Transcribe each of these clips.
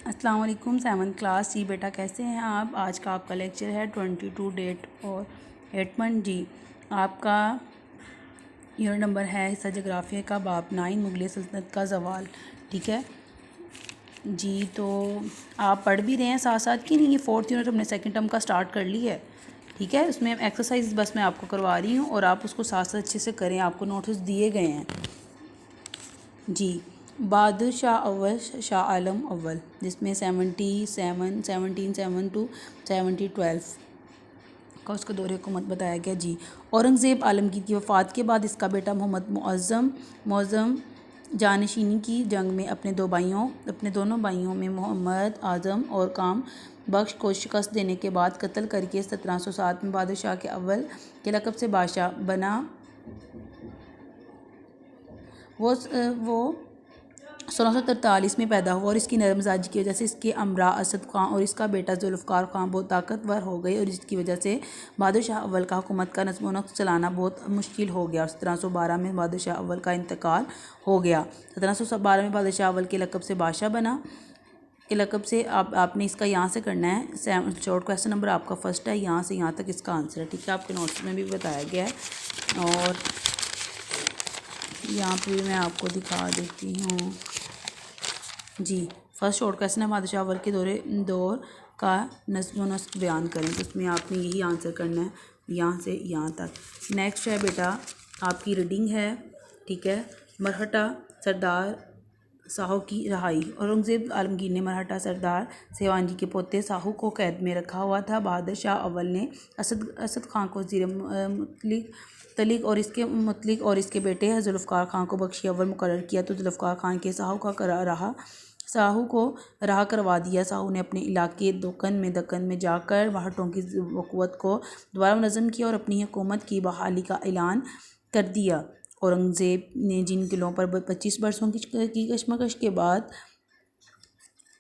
अस्सलाम वालेकुम 7th class जी। बेटा कैसे हैं आप? आज का आपका लेक्चर है 22 डेट और 8 मंथ जी। आपका यूनिट नंबर है हिस्सा जोग्राफिया का बाब 9 मुगल सल्तनत का ज़वाल। ठीक है जी, तो आप पढ़ भी रहे हैं साथ साथ कि नहीं? ये 4th यूनिट हमने सेकंड टर्म का स्टार्ट कर ली है। ठीक है, उसमें एक्सरसाइज बस मैं आपको करवा रही हूँ और आप उसको साथ साथ अच्छे से करें। आपको नोटिस दिए गए हैं जी। बादशाह अव्वल शाह आलम अव्वल, जिसमें 17 टू 1712 का उसका दौरे हुकूमत बताया गया जी। औरंगज़ेब आलमगीर की वफ़ात के बाद इसका बेटा मोहम्मद मुअज़्ज़म जानशीनी की जंग में अपने दोनों भाइयों में मोहम्मद आज़म और काम बख्श को शिकस्त देने के बाद कत्ल करके 1707 में बादशाह के अव्वल के लक़ब से बादशाह बना। वो 1643 में पैदा हुआ और इसकी नरम मिजाजी की वजह से इसके अमरा असद खां और इसका बेटा जुल्फ़कार खां बहुत ताकतवर हो गए और इसकी वजह से बादशाह अव्वल का हुकूमत का नज़्म व नस्क़ चलाना बहुत मुश्किल हो गया। 1712 में बादशाह अव्वल का इंतकाल हो गया। 1712 में बादशाह अव्वल के लक़ब से बादशाह बना के लक़ब से आपने इसका यहाँ से करना है। शॉर्ट क्वेश्चन नंबर आपका फर्स्ट है, यहाँ से यहाँ तक इसका आंसर है। ठीक है, आपके नोट्स में भी बताया गया है और यहाँ पे मैं आपको दिखा देती हूँ जी। फर्स्ट शॉर्ट क्वेश्चन है बादशाह अव्वल के दौर का नज़्म व नस्क़ बयान करें, तो उसमें आपने यही आंसर करना है यहाँ से यहाँ तक। नेक्स्ट है बेटा आपकी रीडिंग है। ठीक है, मरहटा सरदार साहू की रहाई। औरंगज़ेब आलमगीर ने मरहटा सरदार सेवानजी के पोते साहू को कैद में रखा हुआ था। बहादुर शाह अव्वल ने असद खां को वज़ीर तलिक और इसके बेटे जुल्फ़कार खां को बख्शी अव्वल मुकर्रर किया, तो जुल्फ़कार खां के साहू को रहा करवा दिया। साहू ने अपने इलाके दक्कन में जाकर भाटों की हुकूमत को दोबारा मुनज़्ज़म किया और अपनी हुकूमत की बहाली का ऐलान कर दिया। औरंगज़ेब ने जिन किलों पर 25 बरसों की कशमकश के बाद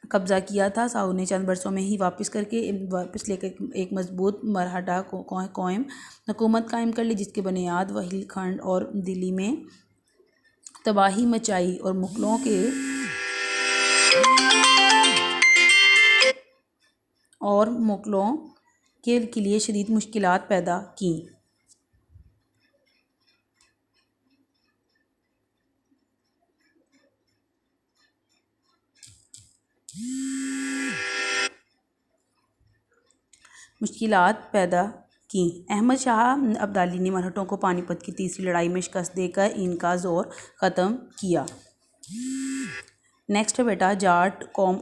कब्ज़ा किया था, साहू ने चंद बरसों में ही वापस लेकर एक मजबूत मरहटा हुकूमत कायम कर ली, जिसकी बुनियाद वहीलखंड और दिल्ली में तबाही मचाई और मुग़लों के लिए शदीद मुश्किलात पैदा की। अहमद शाह अब्दाली ने मराठों को पानीपत की तीसरी लड़ाई में शिकस्त देकर इनका ज़ोर ख़त्म किया। नेक्स्ट है बेटा जाट कौम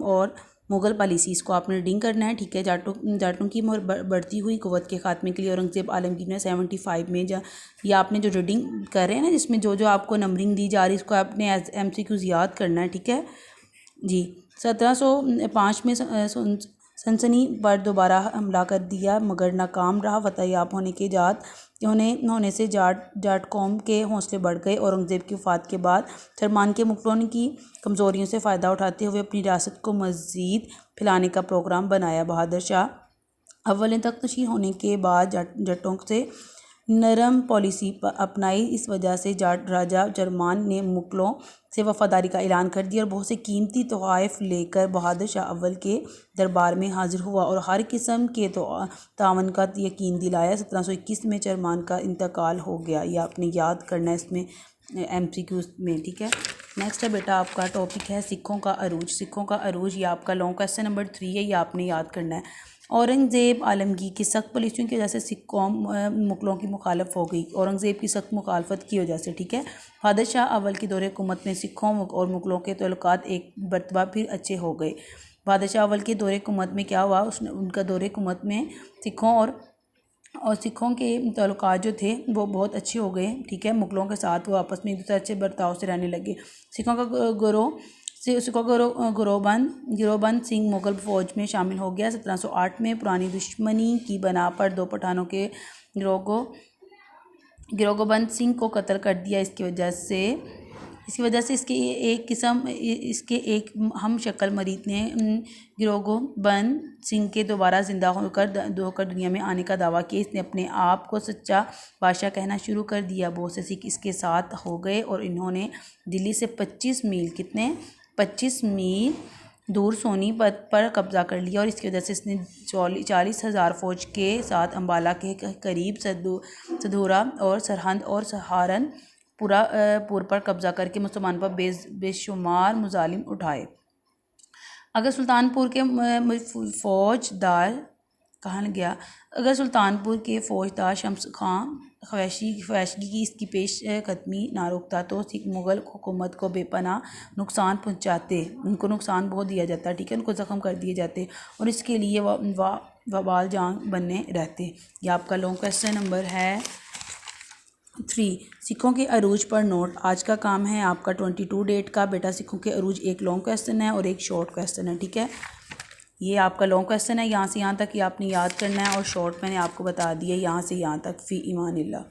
और मुग़ल पॉलिसी, इसको आपने रीडिंग करना है। ठीक है, जाटों की बढ़ती हुई क़ुव्वत के खात्मे के लिए औरंगज़ेब आलमगीर ने 75 में ये आपने जो रीडिंग कर रहे हैं ना, जिसमें जो आपको नंबरिंग दी जा रही है, इसको आपने MCQs याद करना है। ठीक है जी। 1705 में सनसनी पर दोबारा हमला कर दिया मगर नाकाम रहा। फतेहयाब होने से जाट कौम के हौसले बढ़ गए। औरंगज़ेब की वफ़ात के बाद सरमान के मुग़लों की कमज़ोरियों से फ़ायदा उठाते हुए अपनी रियासत को मज़ीद फैलाने का प्रोग्राम बनाया। बहादुर शाह अव्वल ने तख्त नशीन होने के बाद जटों से नरम पॉलिसी अपनाई। इस वजह से जाट राजा जरमान ने मुग़लों से वफ़ादारी का ऐलान कर दिया और बहुत से कीमती तोहफ़े लेकर बहादुर शाह अव्वल के दरबार में हाजिर हुआ और हर किस्म के तावन का यकीन दिलाया। 1721 में जरमान का इंतकाल हो गया। यह आपने याद करना है इसमें MCQ में। ठीक है, नेक्स्ट है बेटा आपका टॉपिक है सिखों का अरूज। ये आपका लॉन्ग क्वेश्चन नंबर 3 है, ये आपने याद करना है। औरंगज़ेब आलमगीर की सख्त पॉलिसियों की वजह से सिख कौम मुग़लों की मुखालफ हो गई। औरंगज़ेब की सख्त मुखालफत की वजह से। ठीक है, बहादुर शाह अव्वल की दौरे हुकूमत में सिखों और मुग़लों के ताल्लुकात एक मरतबा फिर अच्छे हो गए। बहादुर शाह अव्वल के दौरे हुकूमत में क्या हुआ, उनका दौरे हुकूमत में सिखों के ताल्लुकात जो थे वो बहुत अच्छे हो गए। ठीक है, मुग़लों के साथ वो आपस में एक दूसरे अच्छे बर्ताव से रहने लगे। सिखों का गिरोहबंद सिंह मुग़ल फ़ौज में शामिल हो गया। 1708 में पुरानी दुश्मनी की बना पर 2 पठानों के गिरोहबंद सिंह को कत्ल कर दिया। इसकी वजह से इसके एक हम शक्ल मरीद ने गिरोहबंद सिंह के दोबारा ज़िंदा होकर दुनिया में आने का दावा किया। इसने अपने आप को सच्चा बादशाह कहना शुरू कर दिया। बहुत से सिख इसके साथ हो गए और इन्होंने दिल्ली से 25 मील दूर सोनीपत पर कब्ज़ा कर लिया और इसकी वजह से इसने 40,000 फ़ौज के साथ अम्बाला के करीब सधोरा और सरहंद और सहारनपुर पर कब्ज़ा करके मुसलमान पर बेशुमार मुजालिम उठाए। अगर सुल्तानपुर के फ़ौजदार अगर सुल्तानपुर के फ़ौजदार शम्स खां ख्वाहिशी की इसकी पेश कदमी ना रोकता तो सिख मुग़ल हुकूमत को बेपनाह नुकसान पहुँचाते, उनको नुकसान बहुत दिया जाता, ठीक है, उनको ज़ख्म कर दिए जाते और इसके लिए वबाल जांग बने रहते। यह आपका लॉन्ग क्वेश्चन नंबर है 3। सिखों के अरूज पर नोट। आज का काम है आपका 22 डेट का। बेटा सिखों के अरूज एक लॉन्ग क्वेश्चन है और एक शॉर्ट क्वेश्चन है, ठीक है। ये आपका लॉन्ग क्वेश्चन है, यहाँ से यहाँ तक ये आपने याद करना है और शॉर्ट मैंने आपको बता दिया यहाँ से यहाँ तक। फ़ी ईमानिल्लाह।